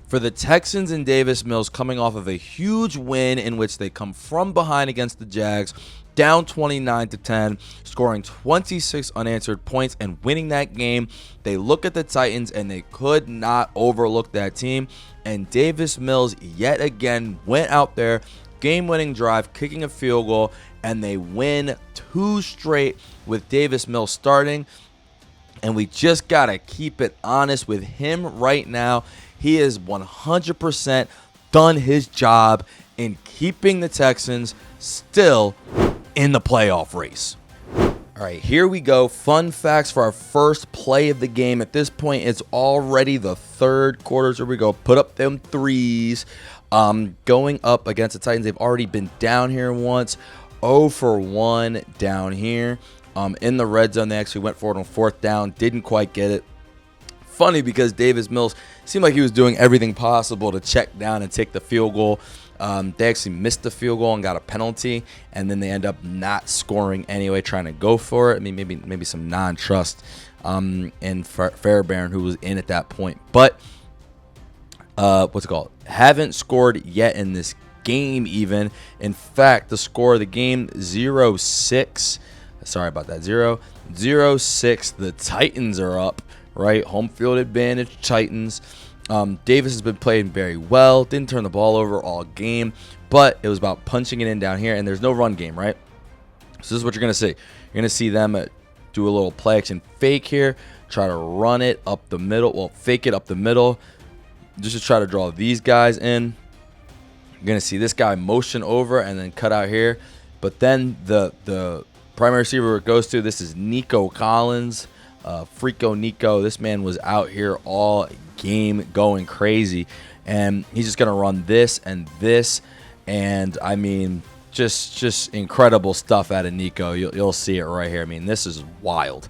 For the Texans and Davis Mills coming off of a huge win in which they come from behind against the Jags, down 29-10, scoring 26 unanswered points and winning that game. They look at the Titans and they could not overlook that team. And Davis Mills yet again went out there, game-winning drive, kicking a field goal, and they win 2 straight with Davis Mills starting. And we just got to keep it honest with him right now. He has 100% done his job in keeping the Texans still in the playoff race. All right, here we go. Fun facts for our first play of the game. At this point, it's already the third quarter. So here we go. Put up them threes. Going up against the Titans, they've already been down here once. 0 for 1 down here. In the red zone, they actually went for it on 4th down. Didn't quite get it. Funny because Davis Mills seemed like he was doing everything possible to check down and take the field goal. They actually missed the field goal and got a penalty, and then they end up not scoring anyway, trying to go for it. I mean, maybe some non-trust in Fairbairn, who was in at that point. But haven't scored yet in this game even. In fact, the score of the game, 0-6. Sorry about that, 0-6. The Titans are up. Right, home field advantage, Titans. Davis has been playing very well. Didn't turn the ball over all game, but it was about punching it in down here, and there's no run game, right? So this is what you're going to see. You're going to see them do a little play action fake here, try to run it up the middle. Well, fake it up the middle just to try to draw these guys in. You're going to see this guy motion over and then cut out here. But then the primary receiver it goes to, this is Nico Collins. Freako Nico, this man was out here all game going crazy, and he's just gonna run this and this, and I mean, just incredible stuff out of Nico. You'll see it right here. I mean, this is wild.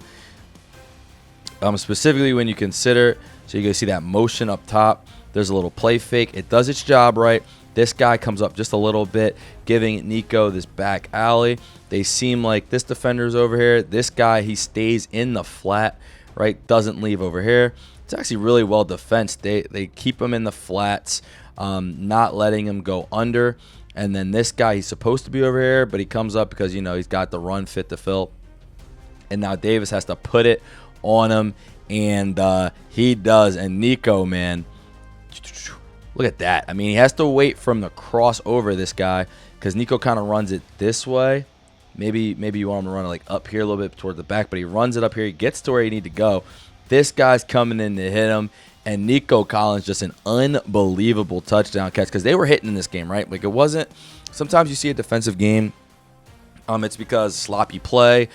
Specifically when you consider, so you can see that motion up top. There's a little play fake. It does its job right. This guy comes up just a little bit, giving Nico this back alley. They seem like this defender's over here. This guy, he stays in the flat, right? Doesn't leave over here. It's actually really well defensed. They keep him in the flats, not letting him go under. And then this guy, he's supposed to be over here, but he comes up because, you know, he's got the run fit to fill. And now Davis has to put it on him, and he does. And Nico, man, look at that. I mean, he has to wait from the crossover, this guy, because Nico kind of runs it this way. Maybe you want him to run it like up here a little bit toward the back, but he runs it up here. He gets to where he need to go. This guy's coming in to hit him, and Nico Collins, just an unbelievable touchdown catch, because they were hitting in this game, right? Like, it wasn't – sometimes you see a defensive game, it's because sloppy play,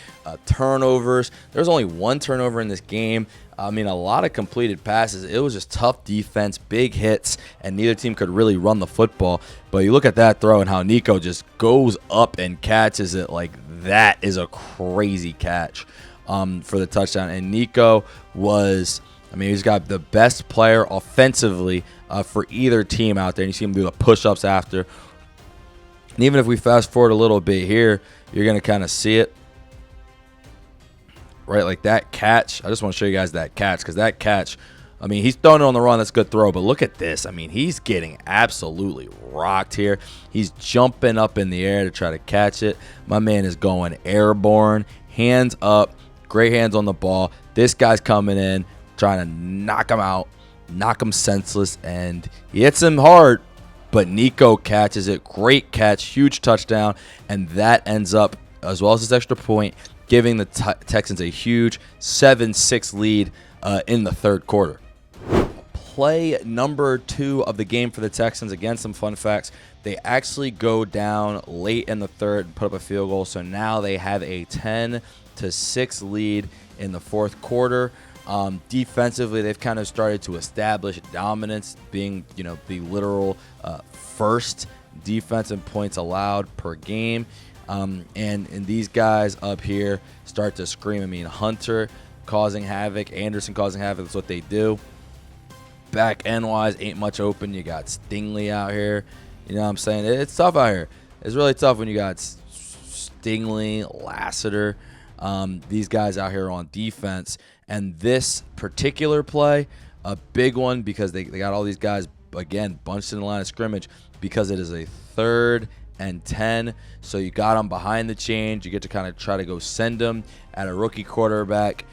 turnovers. There's only 1 turnover in this game. I mean, a lot of completed passes. It was just tough defense, big hits, and neither team could really run the football. But you look at that throw and how Nico just goes up and catches it. Like, that is a crazy catch for the touchdown. And Nico was, I mean, he's got the best player offensively for either team out there. And you see him do the push-ups after. And even if we fast forward a little bit here, you're going to kind of see it. Right, like that catch. I just want to show you guys that catch, because that catch, I mean, he's throwing it on the run. That's a good throw. But look at this. I mean, he's getting absolutely rocked here. He's jumping up in the air to try to catch it. My man is going airborne, hands up, great hands on the ball. This guy's coming in, trying to knock him out, knock him senseless, and he hits him hard. But Nico catches it. Great catch, huge touchdown, and that ends up, as well as this extra point, giving the Texans a huge 7-6 lead in the third quarter. Play number 2 of the game for the Texans. Again, some fun facts. They actually go down late in the third and put up a field goal, so now they have a 10-6 lead in the fourth quarter. Defensively, they've kind of started to establish dominance, being, you know, the literal first defense in points allowed per game. And these guys up here start to scream. I mean, Hunter causing havoc, Anderson causing havoc. That's what they do. Back end wise, ain't much open. You got Stingley out here. You know what I'm saying? It's tough out here. It's really tough when you got Stingley, Lassiter, these guys out here on defense. And this particular play, a big one, because they got all these guys again, bunched in the line of scrimmage because it is a 3rd and 10. So you got them behind the chains. You get to kind of try to go send them at a rookie quarterback.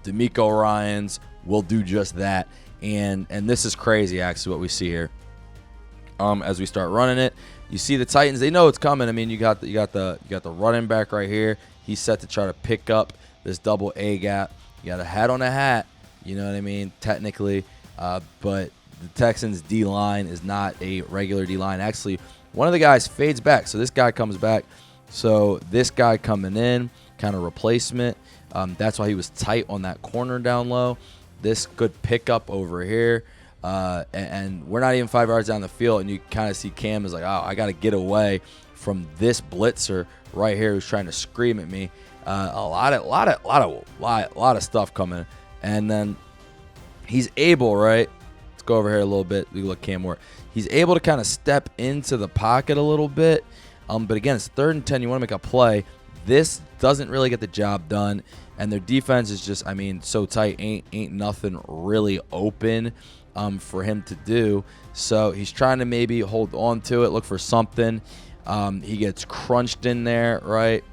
D'Amico Ryans will do just that. And this is crazy, actually, what we see here. As we start running it, you see the Titans. They know it's coming. I mean, you got the running back right here. He's set to try to pick up this double A gap. You got a hat on a hat. You know what I mean? Technically, but the Texans D line is not a regular D line. Actually, one of the guys fades back, so this guy comes back. So this guy coming in, kind of replacement. That's why he was tight on that corner down low. This good pickup over here. And we're not even 5 yards down the field, and you kind of see Cam is like, oh, I got to get away from this blitzer right here who's trying to scream at me. A lot of stuff coming, and then he's able, right? Let's go over here a little bit. We look Cam more. He's able to kind of step into the pocket a little bit, but again, it's 3rd and 10. You want to make a play. This doesn't really get the job done, and their defense is just, I mean, so tight. Ain't nothing really open for him to do. So he's trying to maybe hold on to it, look for something. He gets crunched in there, right?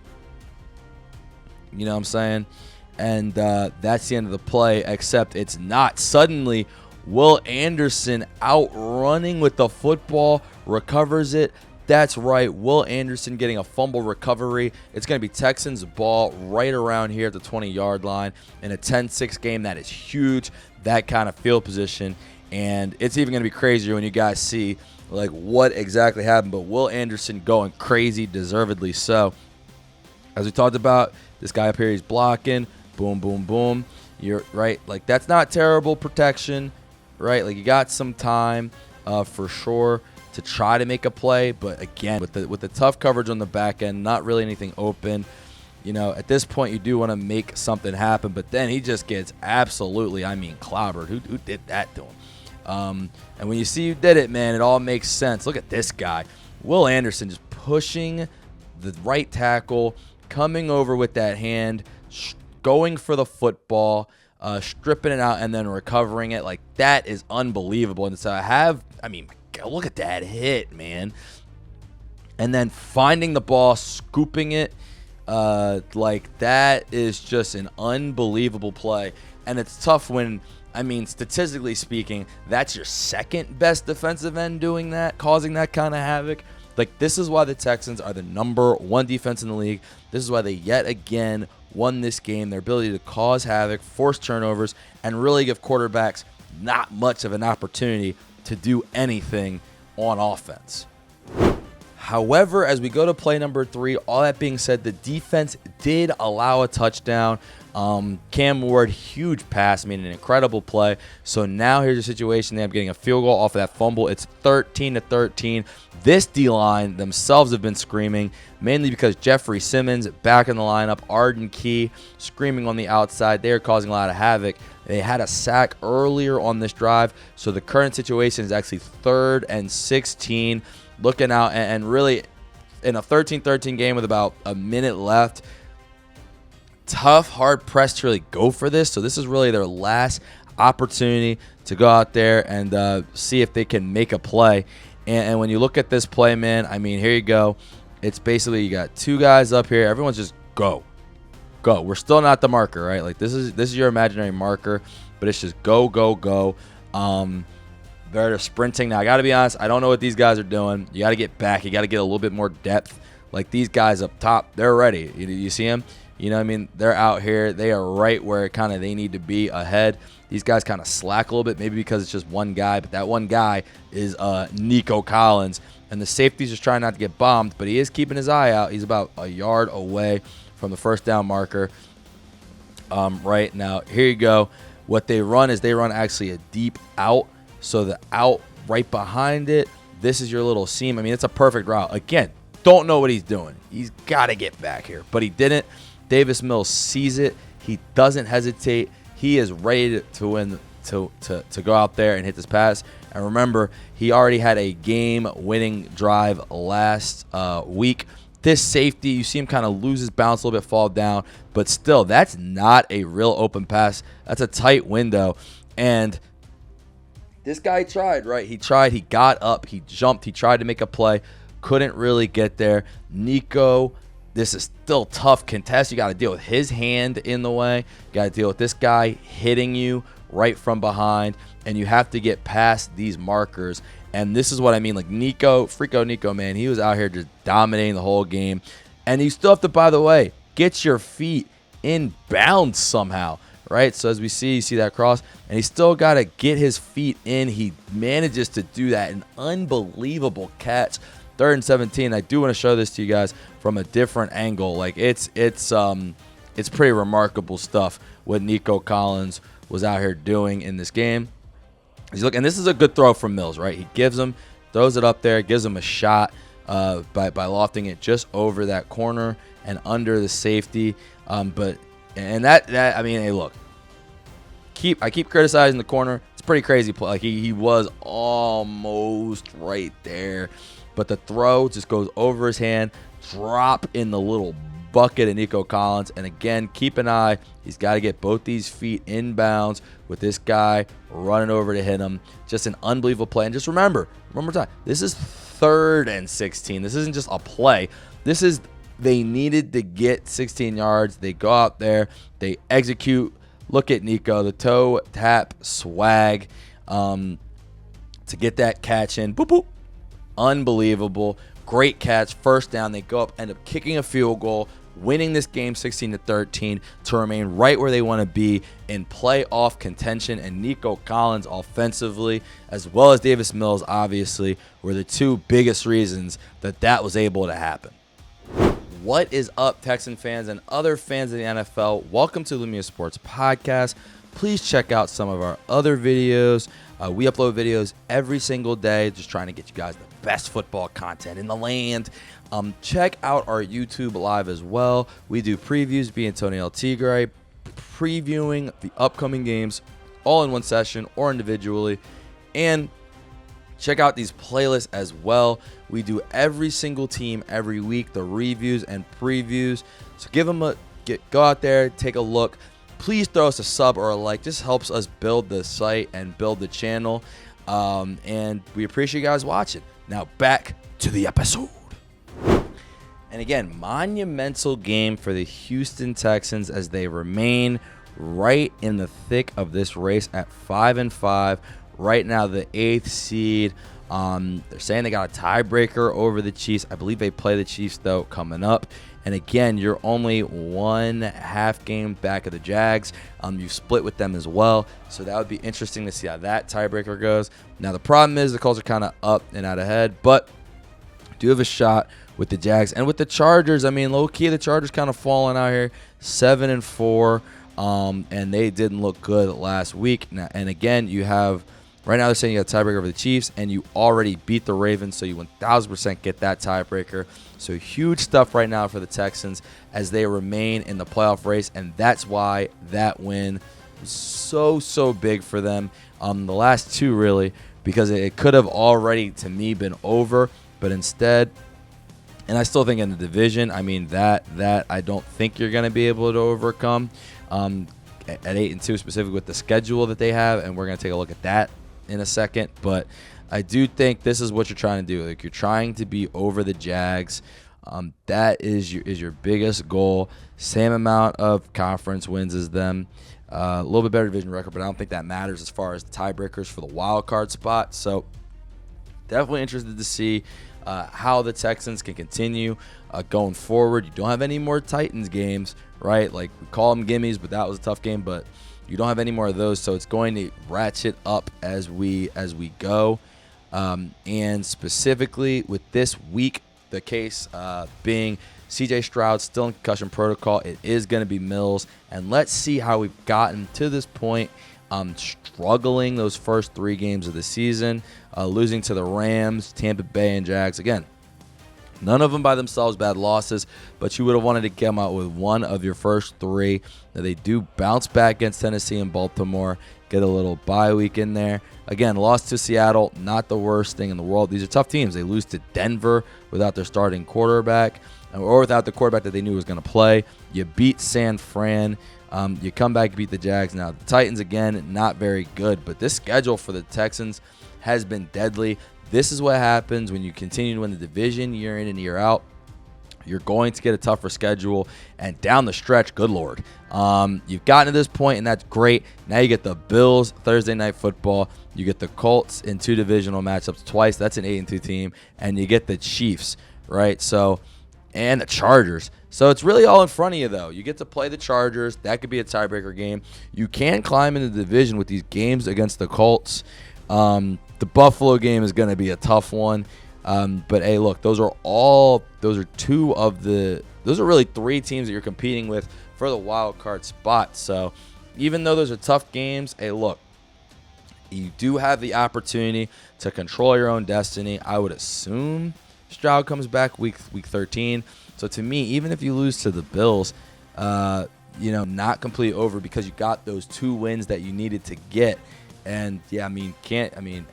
You know what I'm saying? And that's the end of the play, except it's not. Suddenly, Will Anderson out running with the football, recovers it. That's right, Will Anderson getting a fumble recovery. It's going to be Texans ball right around here at the 20-yard line in a 10-6 game. That is huge, that kind of field position. And it's even going to be crazier when you guys see like what exactly happened. But Will Anderson going crazy, deservedly so. As we talked about, this guy up here, he's blocking. Boom, boom, boom. You're right. Like, that's not terrible protection, right? Like, you got some time for sure to try to make a play, but again, with the tough coverage on the back end, not really anything open. You know, at this point, you do want to make something happen, but then he just gets absolutely, I mean, clobbered. Who did that to him? And when you see who did it, man, it all makes sense. Look at this guy, Will Anderson, just pushing the right tackle, coming over with that hand, going for the football, stripping it out, and then recovering it. Like, that is unbelievable. And so I mean, look at that hit, man. And then finding the ball, scooping it, like, that is just an unbelievable play. And it's tough when, I mean, statistically speaking, that's your second best defensive end doing that, causing that kind of havoc. Like, this is why the Texans are the #1 defense in the league. This is why they yet again won this game. Their ability to cause havoc, force turnovers, and really give quarterbacks not much of an opportunity to do anything on offense. However, as we go to play number 3, all that being said, the defense did allow a touchdown. Cam Ward, huge pass, made an incredible play. So now here's a situation. They end up getting a field goal off of that fumble. It's 13-13. This D-line themselves have been screaming, mainly because Jeffrey Simmons back in the lineup, Arden Key screaming on the outside. They are causing a lot of havoc. They had a sack earlier on this drive, so the current situation is actually 3rd and 16. Looking out, and really in a 13-13 game with about a minute left, tough, hard pressed to really go for this. So this is really their last opportunity to go out there and see if they can make a play. And when you look at this play, man, I mean, here you go. It's basically you got 2 guys up here. Everyone's just go. We're still not the marker, right? Like, this is your imaginary marker, but it's just go. They're sprinting now. I got to be honest, I don't know what these guys are doing. You got to get back. You got to get a little bit more depth. Like, these guys up top, they're ready. You see them? You know what I mean? They're out here. They are right where kind of they need to be ahead. These guys kind of slack a little bit, maybe because it's just one guy, but that one guy is Nico Collins. And the safety's just trying not to get bombed, but he is keeping his eye out. He's about a yard away from the first down marker. Right now, here you go. What they run is they run actually a deep out. So the out right behind it, this is your little seam. I mean, it's a perfect route. Again, don't know what he's doing. He's got to get back here, but he didn't. Davis Mills sees it. He doesn't hesitate. He is ready to win, to go out there and hit this pass. And remember, he already had a game-winning drive last week. This safety, you see him kind of lose his balance a little bit, fall down, but still, that's not a real open pass. That's a tight window. And this guy tried, right? He tried. He got up. He jumped. He tried to make a play. Couldn't really get there. Nico, this is still tough contest. You got to deal with his hand in the way. You got to deal with this guy hitting you right from behind. And you have to get past these markers. And this is what I mean. Like Nico, Freako Nico, man, he was out here just dominating the whole game. And you still have to, by the way, get your feet in bounds somehow, right? So as we see, you see that cross, and he still got to get his feet in. He manages to do that. An unbelievable catch. 3rd and 17. I do want to show this to you guys from a different angle. Like it's pretty remarkable stuff what Nico Collins was out here doing in this game. He's looking, and this is a good throw from Mills, right? He gives him, throws it up there, gives him a shot by lofting it just over that corner and under the safety. But I mean, hey, look, I keep criticizing the corner. It's a pretty crazy play. Like he was almost right there, but the throw just goes over his hand, drop in the little bucket of Nico Collins. And again, keep an eye. He's got to get both these feet in bounds with this guy running over to hit him. Just an unbelievable play. And just remember, one more time, this is 3rd and 16. This isn't just a play. This is, they needed to get 16 yards. They go out there, they execute. Look at Nico, the toe tap swag to get that catch in. Boop, boop. Unbelievable. Great catch. First down. They go up, end up kicking a field goal, winning this game 16-13 to remain right where they want to be in playoff contention. And Nico Collins offensively, as well as Davis Mills, obviously, were the two biggest reasons that was able to happen. What is up, Texan fans and other fans of the NFL? Welcome to Lumia Sports Podcast. Please check out some of our other videos. We upload videos every single day, just trying to get you guys the best football content in the land. Check out our YouTube live as well. We do previews, being Tony El Tigre, previewing the upcoming games all in one session or individually. And check out these playlists as well. We do every single team every week, the reviews and previews. So go out there, take a look. Please throw us a sub or a like. This helps us build the site and build the channel. And we appreciate you guys watching. Now back to the episode. And again, monumental game for the Houston Texans as they remain right in the thick of this race at 5-5. Right now, the 8th seed. They're saying they got a tiebreaker over the Chiefs. I believe they play the Chiefs, though, coming up. And again, you're only 1.5 game back of the Jags. You split with them as well. So that would be interesting to see how that tiebreaker goes. Now, the problem is the Colts are kind of up and out ahead, but do have a shot with the Jags. And with the Chargers, I mean, low-key, the Chargers kind of falling out here, 7-4. And they didn't look good last week. Now, and again, you have... Right now, they're saying you got a tiebreaker over the Chiefs, and you already beat the Ravens, so you 1,000% get that tiebreaker. So huge stuff right now for the Texans as they remain in the playoff race, and that's why that win was so big for them. The last two, really, because it could have already, to me, been over, but instead, and I still think in the division, I mean, that I don't think you're going to be able to overcome at 8-2, specifically with the schedule that they have, and we're going to take a look at that in a second. But I do think this is what you're trying to do. Like, you're trying to be over the Jags. That is your biggest goal. Same amount of conference wins as them. A little bit better division record, but I don't think that matters as far as the tiebreakers for the wild card spot. So definitely interested to see how the Texans can continue going forward. You don't have any more Titans games, right? Like, we call them gimmies, but that was a tough game. But you don't have any more of those, so it's going to ratchet up as we go. And specifically with this week, the case being C.J. Stroud still in concussion protocol. It is going to be Mills, and let's see how we've gotten to this point. Struggling those first 3 games of the season, losing to the Rams, Tampa Bay, and Jags. Again, none of them by themselves bad losses, but you would have wanted to come out with one of your first 3. Now, they do bounce back against Tennessee and Baltimore, get a little bye week in there. Again, lost to Seattle, not the worst thing in the world. These are tough teams. They lose to Denver without their starting quarterback, or without the quarterback that they knew was going to play. You beat San Fran. You come back, beat the Jags. Now, the Titans, again, not very good. But this schedule for the Texans has been deadly. This is what happens when you continue to win the division year in and year out. You're going to get a tougher schedule, and down the stretch, good Lord. You've gotten to this point, and that's great. Now you get the Bills Thursday Night Football. You get the Colts in 2 divisional matchups twice. That's an 8-2 team. And you get the Chiefs, right? So, and the Chargers. So it's really all in front of you, though. You get to play the Chargers. That could be a tiebreaker game. You can climb into the division with these games against the Colts. The Buffalo game is going to be a tough one. But hey, look, those are really 3 teams that you're competing with for the wild card spot. So even though those are tough games, hey, look, you do have the opportunity to control your own destiny. I would assume Stroud comes back week 13. So to me, even if you lose to the Bills, not completely over because you got those 2 wins that you needed to get. And yeah, hey,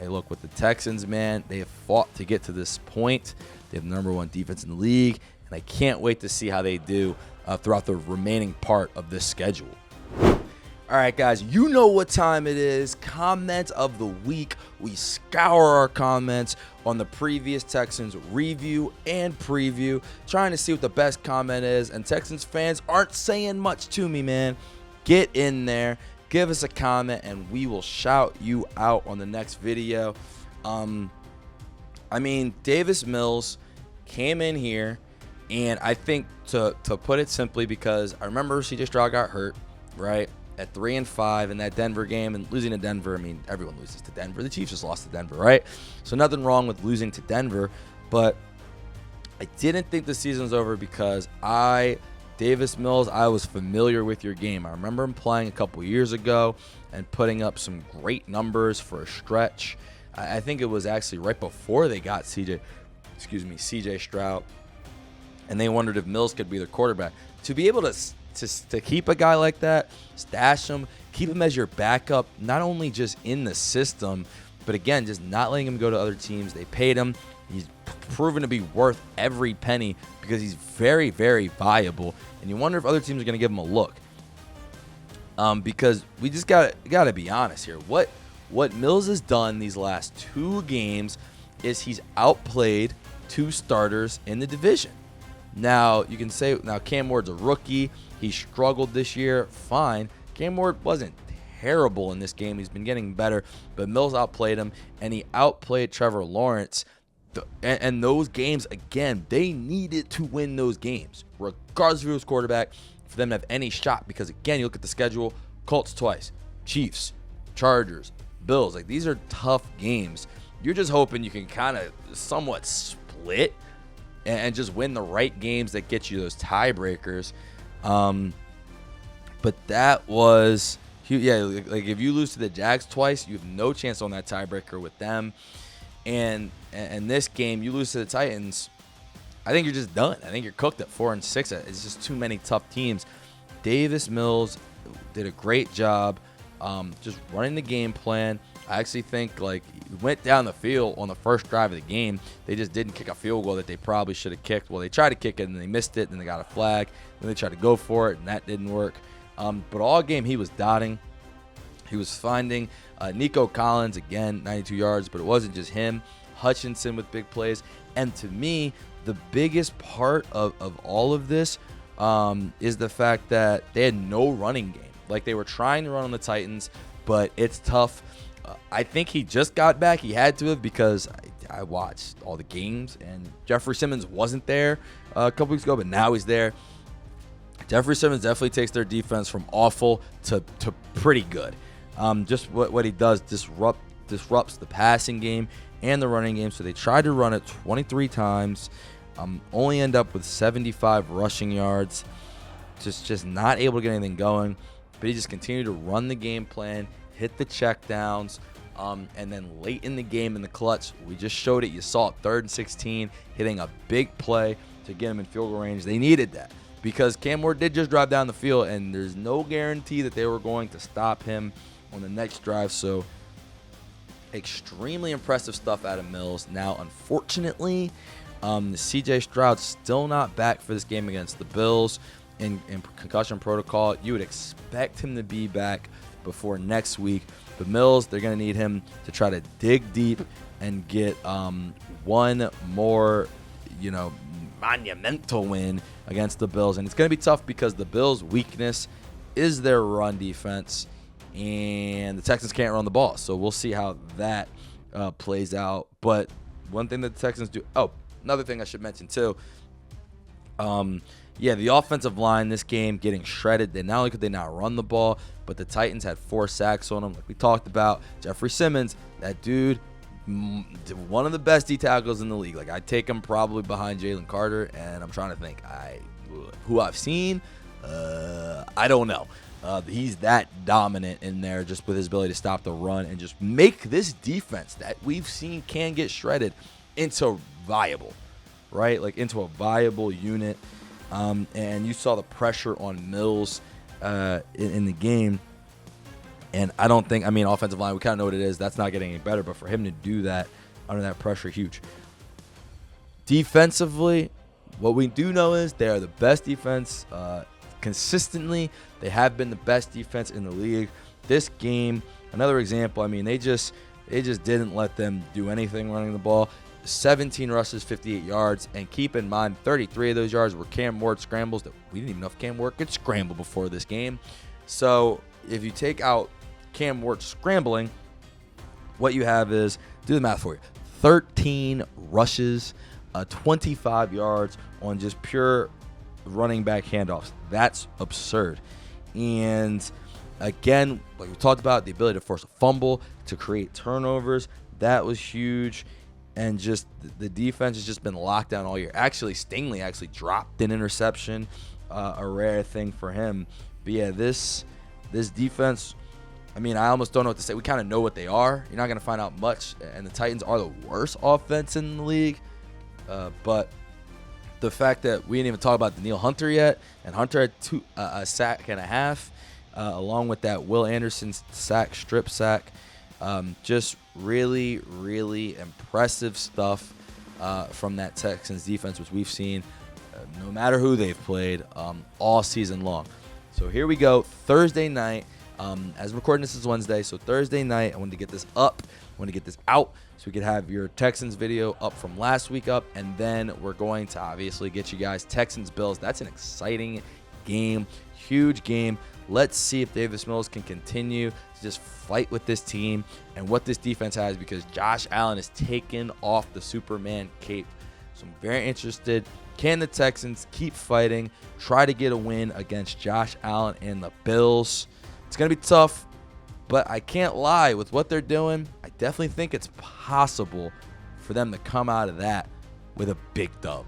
look, with the Texans, man, they have fought to get to this point. They have the number 1 defense in the league, and I can't wait to see how they do throughout the remaining part of this schedule. All right, guys, you know what time it is. Comment of the week. We scour our comments on the previous Texans review and preview, trying to see what the best comment is. And Texans fans aren't saying much to me, man. Get in there. Give us a comment, and we will shout you out on the next video. Davis Mills came in here, and I think to put it simply, because I remember C.J. Stroud got hurt, right, at 3-5 in that Denver game, and losing to Denver, everyone loses to Denver. The Chiefs just lost to Denver, right? So nothing wrong with losing to Denver, but I didn't think the season was over because Davis Mills, I was familiar with your game. I remember him playing a couple years ago and putting up some great numbers for a stretch. I think it was actually right before they got CJ Stroud, and they wondered if Mills could be their quarterback. To be able to keep a guy like that, stash him, keep him as your backup, not only just in the system, but again, just not letting him go to other teams. They paid him. He's proven to be worth every penny because he's very, very viable. And you wonder if other teams are going to give him a look. Because we just got to be honest here. What Mills has done these last 2 games is he's outplayed 2 starters in the division. Now, you can say, Cam Ward's a rookie. He struggled this year. Fine. Cam Ward wasn't terrible in this game. He's been getting better. But Mills outplayed him, and he outplayed Trevor Lawrence. And those games, again, they needed to win those games, regardless of who was quarterback, for them to have any shot. Because, again, you look at the schedule, Colts twice, Chiefs, Chargers, Bills. Like, these are tough games. You're just hoping you can kind of somewhat split and just win the right games that get you those tiebreakers. But that was, like if you lose to the Jags twice, you have no chance on that tiebreaker with them. And this game, you lose to the Titans, I think you're just done. I think you're cooked at 4-6. It's just too many tough teams. Davis Mills did a great job just running the game plan. I actually think, he went down the field on the first drive of the game. They just didn't kick a field goal that they probably should have kicked. Well, they tried to kick it, and they missed it, and they got a flag. Then they tried to go for it, and that didn't work. But all game, he was dotting. He was finding Nico Collins, again, 92 yards, but it wasn't just him. Hutchinson with big plays. And to me, the biggest part of all of this is the fact that they had no running game. Like, they were trying to run on the Titans, but it's tough. I think he just got back. He had to have, because I watched all the games, and Jeffrey Simmons wasn't there a couple weeks ago, but now he's there. Jeffrey Simmons definitely takes their defense from awful to pretty good. Just what he does disrupts the passing game and the running game. So they tried to run it 23 times, only end up with 75 rushing yards. Just not able to get anything going. But he just continued to run the game plan, hit the checkdowns, and then late in the game in the clutch, we just showed it. You saw it, 3rd and 16, hitting a big play to get him in field goal range. They needed that, because Cam Ward did just drive down the field, and there's no guarantee that they were going to stop him on the next drive. So extremely impressive stuff out of Mills. Now, unfortunately, CJ Stroud's still not back for this game against the Bills. in concussion protocol. You would expect him to be back before next week. But Mills, they're going to need him to try to dig deep and get one more, monumental win against the Bills. And it's going to be tough because the Bills' weakness is their run defense, and the Texans can't run the ball. So we'll see how that plays out. But one thing that the Texans do – oh, another thing I should mention too – the offensive line this game getting shredded. They not only could they not run the ball, but the Titans had 4 sacks on them, like we talked about. Jeffrey Simmons, that dude, one of the best D tackles in the league. Like, I'd take him probably behind Jalen Carter, and I'm trying to think who I've seen. I don't know. He's that dominant in there just with his ability to stop the run and just make this defense that we've seen can get shredded into viable. Right, like into a viable unit, and you saw the pressure on Mills in the game, and I don't think, offensive line, we kind of know what it is. That's not getting any better, but for him to do that under that pressure, huge. Defensively, what we do know is they are the best defense consistently. They have been the best defense in the league. This game, another example. They just didn't let them do anything running the ball. 17 rushes, 58 yards, and keep in mind 33 of those yards were Cam Ward scrambles that we didn't even know if Cam Ward could scramble before this game. So if you take out Cam Ward scrambling, what you have is, do the math for you, 13 rushes, 25 yards on just pure running back handoffs. That's absurd. And again, like we talked about, the ability to force a fumble, to create turnovers, that was huge. And just the defense has just been locked down all year. Actually, Stingley actually dropped an interception, a rare thing for him. But yeah, this defense, I almost don't know what to say. We kind of know what they are. You're not going to find out much. And the Titans are the worst offense in the league. But the fact that we didn't even talk about Danielle Hunter yet, and Hunter had a sack and a half, along with that Will Anderson strip sack. Just really, really impressive stuff from that Texans defense, which we've seen no matter who they've played all season long. So here we go, Thursday night. As I'm recording, this is Wednesday, so Thursday night, I wanted to get this up. I want to get this out so we could have your Texans video up from last week up, and then we're going to obviously get you guys Texans-Bills. That's an exciting game, huge game. Let's see if Davis Mills can continue to just fight with this team and what this defense has, because Josh Allen is taken off the Superman cape. So I'm very interested. Can the Texans keep fighting, try to get a win against Josh Allen and the Bills? It's going to be tough, but I can't lie. With what they're doing, I definitely think it's possible for them to come out of that with a big dub.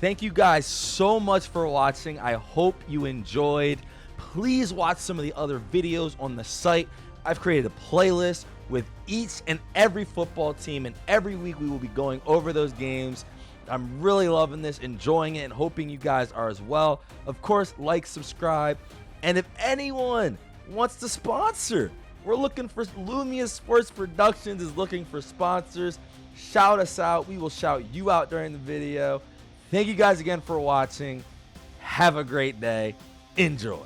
Thank you guys so much for watching. I hope you enjoyed. Please watch some of the other videos on the site. I've created a playlist with each and every football team, and every week we will be going over those games. I'm really loving this, enjoying it, and hoping you guys are as well. Of course, like, subscribe, and if anyone wants to sponsor, we're looking for Lumia Sports Productions is looking for sponsors. Shout us out. We will shout you out during the video. Thank you guys again for watching. Have a great day. Enjoy.